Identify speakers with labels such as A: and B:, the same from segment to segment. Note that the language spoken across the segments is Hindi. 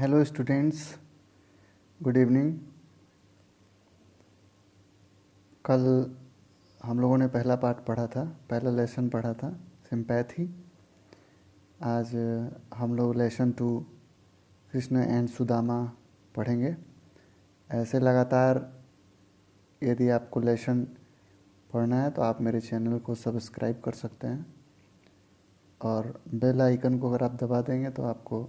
A: Hello students, good evening. कल हम लोगों ने पहला पार्ट पढ़ा था, पहला लेसन पढ़ा था सिंपैथी। आज हम लोग लेसन 2 कृष्ण एंड सुदामा पढ़ेंगे। ऐसे लगातार यदि आपको लेसन पढ़ना है तो आप मेरे चैनल को सब्सक्राइब कर सकते हैं और बेल आइकन को अगर आप दबा देंगे तो आपको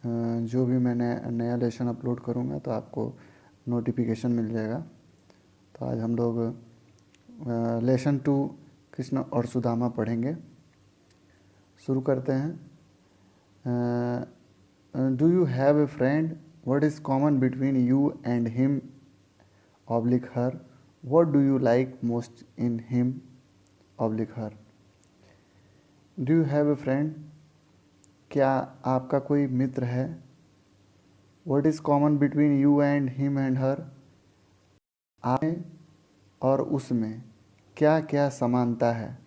A: जो भी मैं नया लेसन अपलोड करूँगा तो आपको नोटिफिकेशन मिल जाएगा। तो आज हम लोग लेसन 2 कृष्ण और सुदामा पढ़ेंगे। शुरू करते हैं। Do you have a friend? What is common between you and him oblique her? What do you like most in him oblique her? Do you have a friend? क्या आपका कोई मित्र है? What is common between you and him and her? आप में और उसमें क्या क्या समानता है?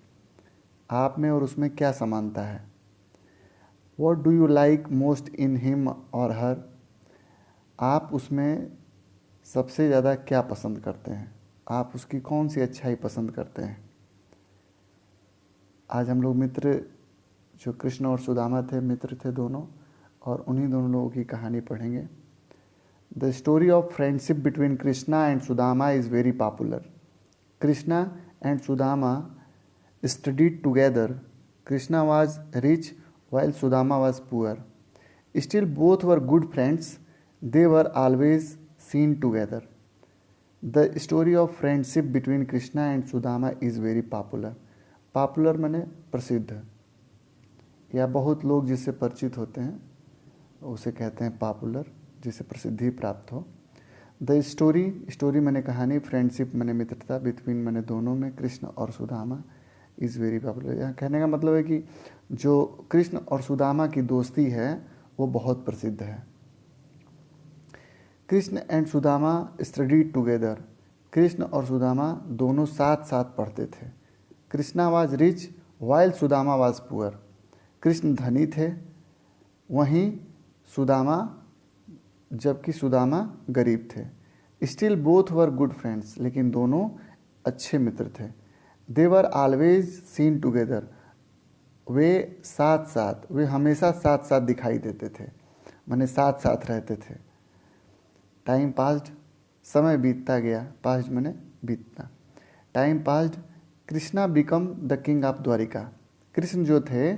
A: आप में और उसमें क्या समानता है? What do you like most in him और her? आप उसमें सबसे ज़्यादा क्या पसंद करते हैं? आप उसकी कौन सी अच्छाई पसंद करते हैं? आज हम लोग मित्र जो कृष्ण और सुदामा थे, मित्र थे दोनों, और उन्हीं दोनों लोगों की कहानी पढ़ेंगे। The story of friendship between Krishna and Sudama is very popular. Krishna and Sudama studied together. Krishna was rich while Sudama was poor. Still, both were good friends. They were always seen together. The story of friendship between Krishna and Sudama is very popular. Popular माने प्रसिद्ध, या बहुत लोग जिससे परिचित होते हैं उसे कहते हैं पॉपुलर, जिसे प्रसिद्धि प्राप्त हो। द स्टोरी माने कहानी, फ्रेंडशिप माने मित्रता, बिटवीन माने दोनों में, कृष्ण और सुदामा इज़ वेरी पॉपुलर। यहाँ कहने का मतलब है कि जो कृष्ण और सुदामा की दोस्ती है वो बहुत प्रसिद्ध है। Krishna and Sudama studied together. Krishna और सुदामा दोनों साथ साथ पढ़ते थे। Krishna was rich while Sudama was poor. Krishna धनी थे वहीं सुदामा जबकि सुदामा गरीब थे। Still both were good friends, लेकिन दोनों अच्छे मित्र थे। दे वर ऑलवेज सीन टुगेदर, वे साथ साथ, वे हमेशा साथ साथ दिखाई देते थे, माने साथ साथ रहते थे। टाइम पास्ड, समय बीतता गया, पास्ट माने बीतना। Time passed, Krishna become the king of Dwarika. Krishna जो थे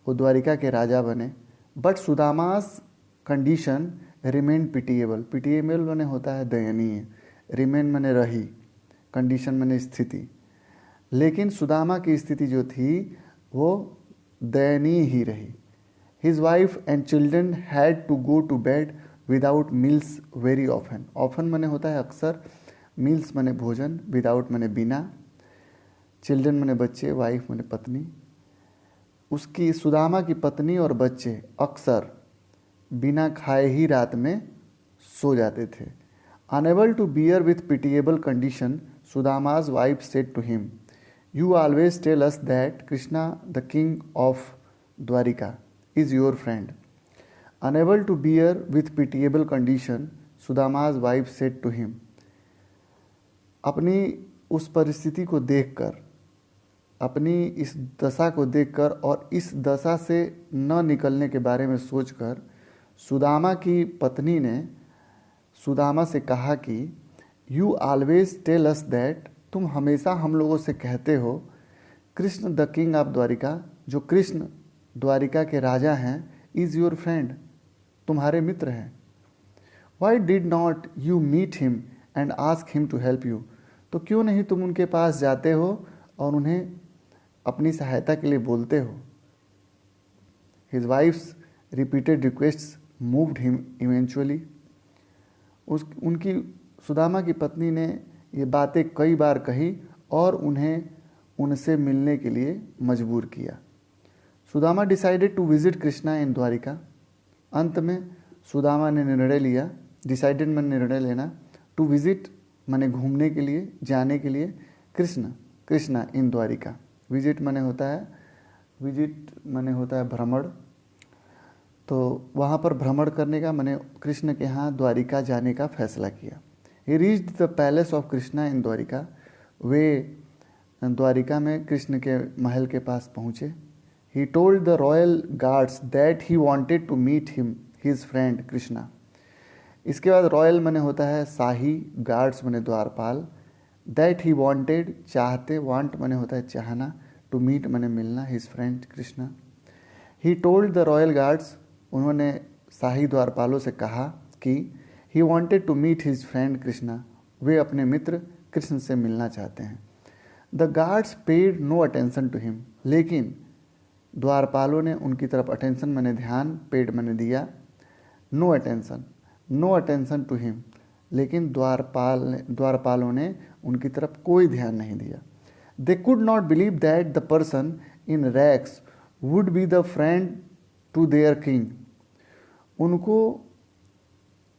A: वो द्वारिका के राजा बने। But Sudama's condition remain pitiable. Pitiable माने होता है दयनीय, रिमेन माने रही, कंडीशन माने स्थिति। लेकिन सुदामा की स्थिति जो थी वो दयनीय ही रही। His wife and children had to go to bed without meals very often. Often माने होता है अक्सर, मील्स माने भोजन, विदाउट माने बिना, चिल्ड्रन माने बच्चे, वाइफ माने पत्नी। उसकी सुदामा की पत्नी और बच्चे अक्सर बिना खाए ही रात में सो जाते थे। Unable to bear with pitiable condition, Sudama's wife said to him, "You always tell us that Krishna, the king of Dwarika, is your friend." Unable to bear with pitiable condition, Sudama's wife said to him, अपनी उस परिस्थिति को देखकर, अपनी इस दशा को देखकर और इस दशा से न निकलने के बारे में सोचकर सुदामा की पत्नी ने सुदामा से कहा कि you always tell us that, तुम हमेशा हम लोगों से कहते हो, Krishna the king of Dwarka, जो कृष्ण द्वारिका के राजा हैं, इज़ योर फ्रेंड, तुम्हारे मित्र हैं। Why did not you meet him and ask him to help you, तो क्यों नहीं तुम उनके पास जाते हो और उन्हें अपनी सहायता के लिए बोलते हो। His wives repeated requests moved him eventually. उनकी सुदामा की पत्नी ने ये बातें कई बार कही और उन्हें उनसे मिलने के लिए मजबूर किया। Sudama decided to visit Krishna in Dwarika. अंत में सुदामा ने निर्णय लिया, डिसाइडेड में निर्णय लेना, टू विजिट माने घूमने के लिए, जाने के लिए, कृष्णा इन द्वारिका। विजिट माने होता है भ्रमण, तो वहाँ पर भ्रमण करने का, मैंने कृष्ण के यहाँ द्वारिका जाने का फैसला किया। He reached the palace of Krishna in Dwarika. वे द्वारिका में कृष्ण के महल के पास पहुँचे। He told the royal guards that he wanted to meet him his friend Krishna. इसके बाद रॉयल मने होता है शाही, गार्ड्स मने द्वारपाल, दैट ही वांटेड चाहते, वांट मने होता है चाहना, टू मीट मने मिलना, his friend Krishna. He told the royal guards, उन्होंने शाही द्वारपालों से कहा कि he wanted to meet his friend Krishna, वे अपने मित्र कृष्ण से मिलना चाहते हैं। The guards paid no attention to him, लेकिन द्वारपालों ने उनकी तरफ अटेंशन मैंने ध्यान, पेड मैंने दिया, नो अटेंशन टू हिम, लेकिन द्वारपालों ने उनकी तरफ कोई ध्यान नहीं दिया। They could not believe that the person in rags would be the friend to their king.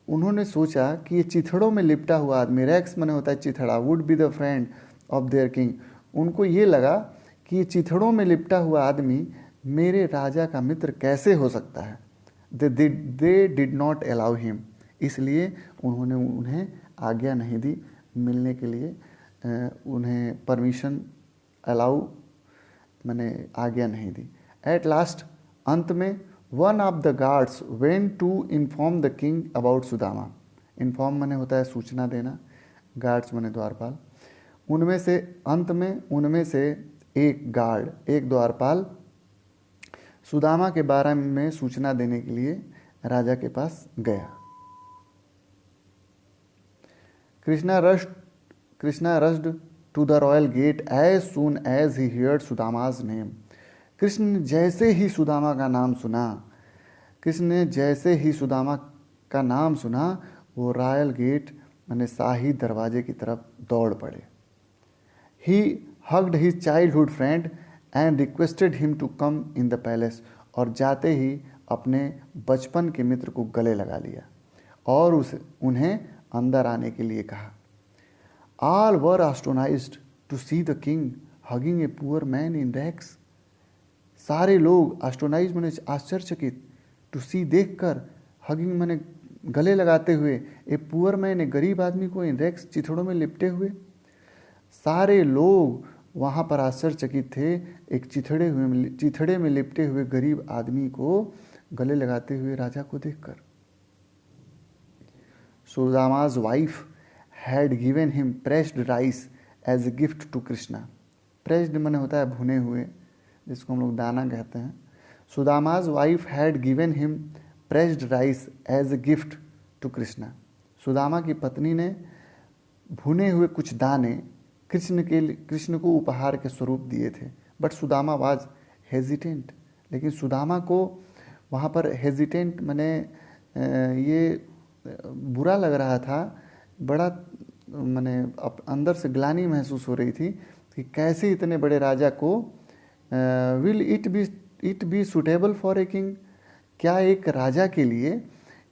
A: उन्होंने सोचा कि ये चिथड़ों में लिपटा हुआ आदमी, रैक्स माने होता है चिथड़ा, would be the friend of their king. उनको ये लगा कि ये चिथड़ों में लिपटा हुआ आदमी मेरे राजा का मित्र कैसे हो सकता है। They did not allow him, इसलिए उन्होंने उन्हें आज्ञा नहीं दी मिलने के लिए, उन्हें परमिशन अलाउ मैंने आज्ञा नहीं दी। एट लास्ट, अंत में, one of the guards went to inform the king about Sudama. Inform मैंने होता है सूचना देना, गार्ड्स मैंने द्वारपाल। उनमें से अंत में उनमें से एक गार्ड, एक द्वारपाल सुदामा के बारे में सूचना देने के लिए राजा के पास गया। Krishna rushed to the royal gate as soon as he heard Sudama's name. Krishna ने जैसे ही सुदामा का नाम सुना, वो रॉयल गेट माने शाही दरवाजे की तरफ दौड़ पड़े। He hugged his childhood friend and requested him to come in the palace, और जाते ही अपने बचपन के मित्र को गले लगा लिया और उन्हें अंदर आने के लिए कहा। All were astonished to see the king hugging a poor man in rags. सारे लोग astonished माने आश्चर्यचकित, to see देखकर, hugging माने गले लगाते हुए, ए पुअर मैन, एक गरीब आदमी को इन रैक्स चिथड़ों में लिपटे हुए। सारे लोग वहाँ पर आश्चर्यचकित थे एक चिथड़े में लिपटे हुए गरीब आदमी को गले लगाते हुए राजा को देखकर। सुदामा's wife had given him pressed rice as a gift to Krishna. Pressed माने होता है भुने हुए, जिसको हम लोग दाना कहते हैं। सुदामा's wife had given him pressed rice as a gift to Krishna. Sudama की पत्नी ने भुने हुए कुछ दाने कृष्ण को उपहार के स्वरूप दिए थे। बट सुदामा वाज हेजिटेंट, लेकिन सुदामा को वहाँ पर हेजिटेंट माने ये बुरा लग रहा था, बड़ा माने अंदर से ग्लानि महसूस हो रही थी कि कैसे इतने बड़े राजा को will it be suitable for a king, क्या एक राजा के लिए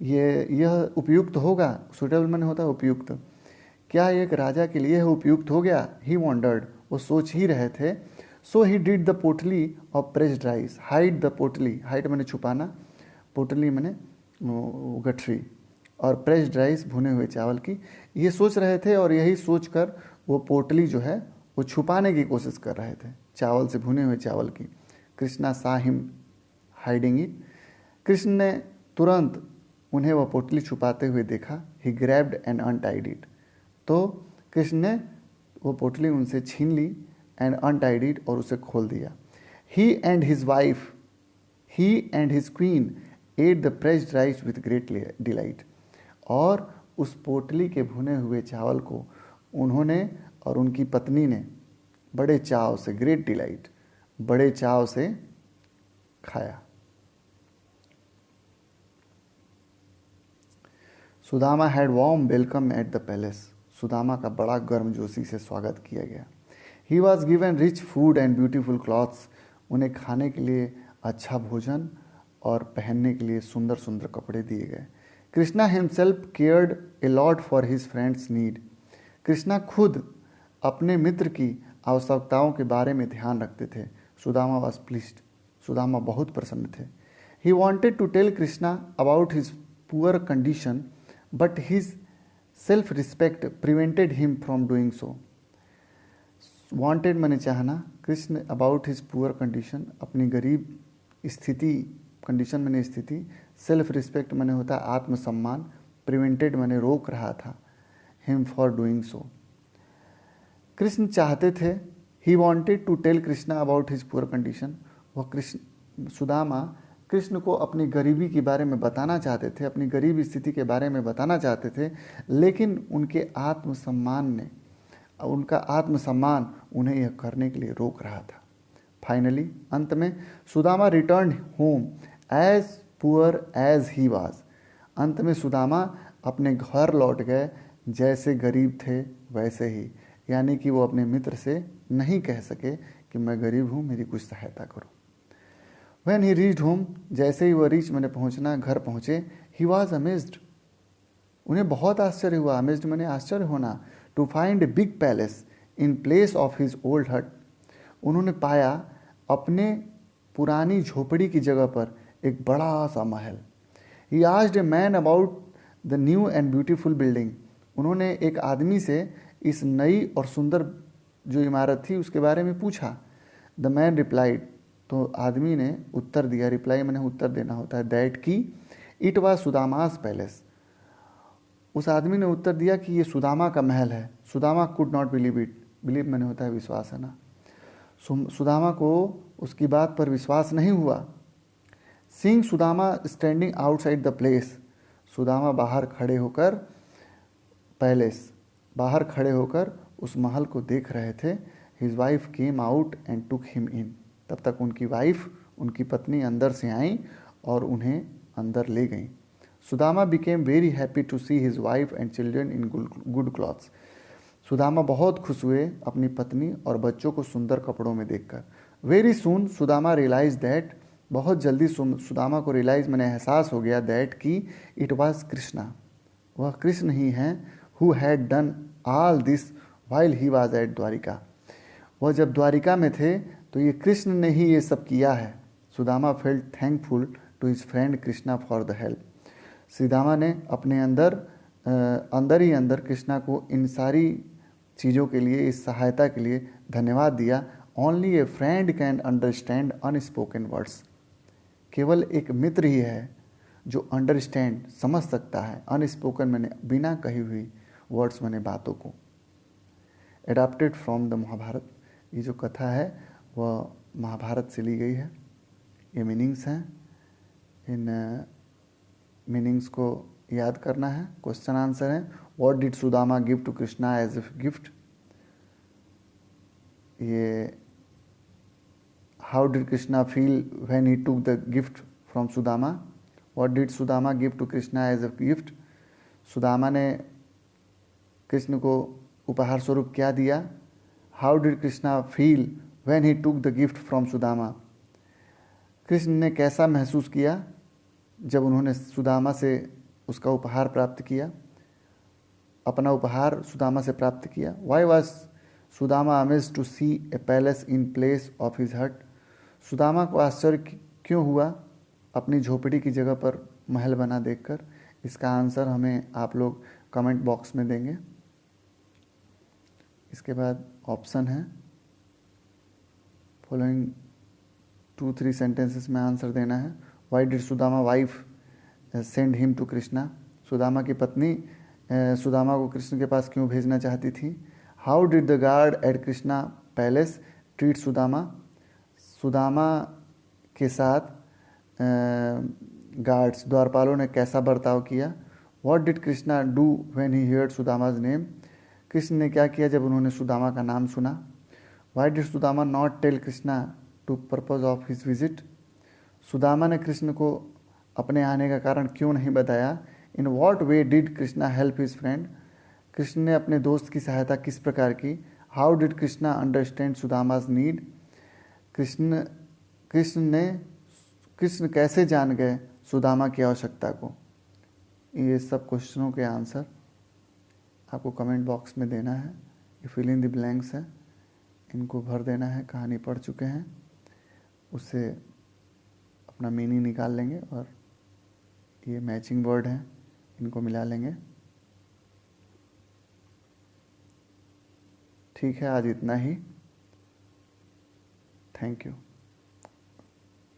A: यह उपयुक्त होगा। सुटेबल माने होता है उपयुक्त, क्या एक राजा के लिए यह उपयुक्त हो गया। ही वॉन्डर्ड, वो सोच ही रहे थे। सो ही डिड द पोटली of pressed rice, hide the पोटली, हाइड माने छुपाना, पोटली माने गठरी, और प्रेस्ड राइस भुने हुए चावल की, ये सोच रहे थे। और यही सोचकर वो पोटली जो है वो छुपाने की कोशिश कर रहे थे, चावल से, भुने हुए चावल की। कृष्णा सा हिम हाइडिंग इट, कृष्ण ने तुरंत उन्हें वह पोटली छुपाते हुए देखा। ही ग्रैब्ड एंड अनटाइड इट, तो कृष्ण ने वो पोटली उनसे छीन ली, एंड अनटाइड इट, और उसे खोल दिया। He and his queen ate the pressed rice with great delight, और उस पोटली के भुने हुए चावल को उन्होंने और उनकी पत्नी ने बड़े चाव से, ग्रेट डिलाइट, बड़े चाव से खाया। Sudama had warm welcome at the palace, Sudama का बड़ा गर्मजोशी से स्वागत किया गया। He was given rich food and beautiful clothes, उन्हें खाने के लिए अच्छा भोजन और पहनने के लिए सुंदर सुंदर कपड़े दिए गए। Krishna himself cared a lot for his friend's need, Krishna खुद अपने मित्र की आवश्यकताओं के बारे में ध्यान रखते थे। सुदामा वॉज प्लीज्ड, सुदामा बहुत प्रसन्न थे। He wanted to tell Krishna about his poor condition, but his self-respect prevented him from doing so. Wanted माने चाहना, Krishna about his poor condition, अपनी गरीब स्थिति, कंडीशन माने स्थिति, सेल्फ रिस्पेक्ट माने होता है आत्मसम्मान, प्रिवेंटेड माने रोक रहा था him for doing so. Krishna चाहते थे, he wanted to tell Krishna about his poor condition, वह कृष्ण सुदामा कृष्ण को अपनी गरीबी के बारे में बताना चाहते थे, अपनी गरीब स्थिति के बारे में बताना चाहते थे, लेकिन उनके उनका आत्मसम्मान उन्हें यह करने के लिए रोक रहा था। फाइनली अंत में Sudama return home as poor as he was. अंत में सुदामा अपने घर लौट गए जैसे गरीब थे वैसे ही, यानी कि वो अपने मित्र से नहीं कह सके कि मैं गरीब हूँ, मेरी कुछ सहायता करो। When he reached home, जैसे ही वह रीच मैंने पहुँचना, घर पहुँचे, he was amazed, उन्हें बहुत आश्चर्य हुआ, अमेज्ड मैंने आश्चर्य होना, to find a big palace in place of his old hut. उन्होंने पाया अपने पुरानी झोपड़ी की जगह पर एक बड़ा सा महल। He asked a man about the new and beautiful building. उन्होंने एक आदमी से इस नई और सुंदर जो इमारत थी उसके बारे में पूछा। द मैन रिप्लाइड, तो आदमी ने उत्तर दिया, रिप्लाई मैंने उत्तर देना होता है, दैट की इट वाज सुदामास पैलेस। उस आदमी ने उत्तर दिया कि ये सुदामा का महल है। Sudama could not believe it, believe मैंने होता है विश्वास, है ना। सुदामा को उसकी बात पर विश्वास नहीं हुआ। Seeing Sudama standing outside the place, Sudama बाहर खड़े होकर, पैलेस बाहर खड़े होकर उस महल को देख रहे थे। His wife came out and took him in, तब तक उनकी वाइफ, उनकी पत्नी अंदर से आई और उन्हें अंदर ले गई। Sudama became very happy to see his wife and children in good clothes. Sudama बहुत खुश हुए अपनी पत्नी और बच्चों को सुंदर कपड़ों में देखकर। Very soon Sudama realize that, बहुत जल्दी सुदामा को रियलाइज मैंने एहसास हो गया, दैट कि इट वाज कृष्णा, वह कृष्ण ही हैं, who had done all this while he was at Dwarka. वह जब द्वारिका में थे तो ये कृष्ण ने ही ये सब किया है। Sudama felt thankful to his friend Krishna for the help. Sudama ने अपने अंदर ही अंदर कृष्णा को इन सारी चीज़ों के लिए, इस सहायता के लिए धन्यवाद दिया। Only A friend can understand unspoken words, केवल एक मित्र ही है जो अंडरस्टैंड समझ सकता है, अनस्पोकन मैंने बिना कही हुई वर्ड्स मैंने बातों को। एडाप्टेड फ्रॉम द महाभारत, ये जो कथा है वह महाभारत से ली गई है। ये मीनिंग्स हैं, इन मीनिंग्स को याद करना है। क्वेश्चन आंसर है, what did Sudama give to Krishna as a gift. ये how did Krishna feel when he took the gift from Sudama. What did Sudama give to Krishna as a gift. Sudama ने कृष्ण को उपहार स्वरूप क्या दिया। How did Krishna feel when he took the gift from Sudama. Krishna ने कैसा महसूस किया जब उन्होंने सुदामा से उसका उपहार प्राप्त किया, अपना उपहार सुदामा से प्राप्त किया। Why was Sudama amazed to see a palace in place of his hut. Sudama को आश्चर्य क्यों हुआ अपनी झोपड़ी की जगह पर महल बना देखकर। इसका आंसर हमें आप लोग कमेंट बॉक्स में देंगे। इसके बाद ऑप्शन है, फॉलोइंग 2-3 सेंटेंसेस में आंसर देना है। Why did Sudama wife send him to Krishna. Sudama की पत्नी सुदामा को कृष्ण के पास क्यों भेजना चाहती थी। How did the guard at Krishna palace treat Sudama. Sudama के साथ गार्ड्स, द्वारपालों ने कैसा बर्ताव किया। What did Krishna do when he heard Sudama's name. Krishna ने क्या किया जब उन्होंने सुदामा का नाम सुना। Why did Sudama not tell Krishna to purpose of his visit. Sudama ने कृष्ण को अपने आने का कारण क्यों नहीं बताया। In what way did Krishna help his friend. Krishna ने अपने दोस्त की सहायता किस प्रकार की। How did Krishna understand Sudama's need. Krishna कैसे जान गए सुदामा की आवश्यकता को। ये सब क्वेश्चनों के आंसर आपको कमेंट बॉक्स में देना है। ये फिल इन द ब्लैंक्स है, इनको भर देना है। कहानी पढ़ चुके हैं उससे अपना मीनिंग निकाल लेंगे और ये मैचिंग वर्ड हैं, इनको मिला लेंगे। ठीक है, आज इतना ही। Thank you.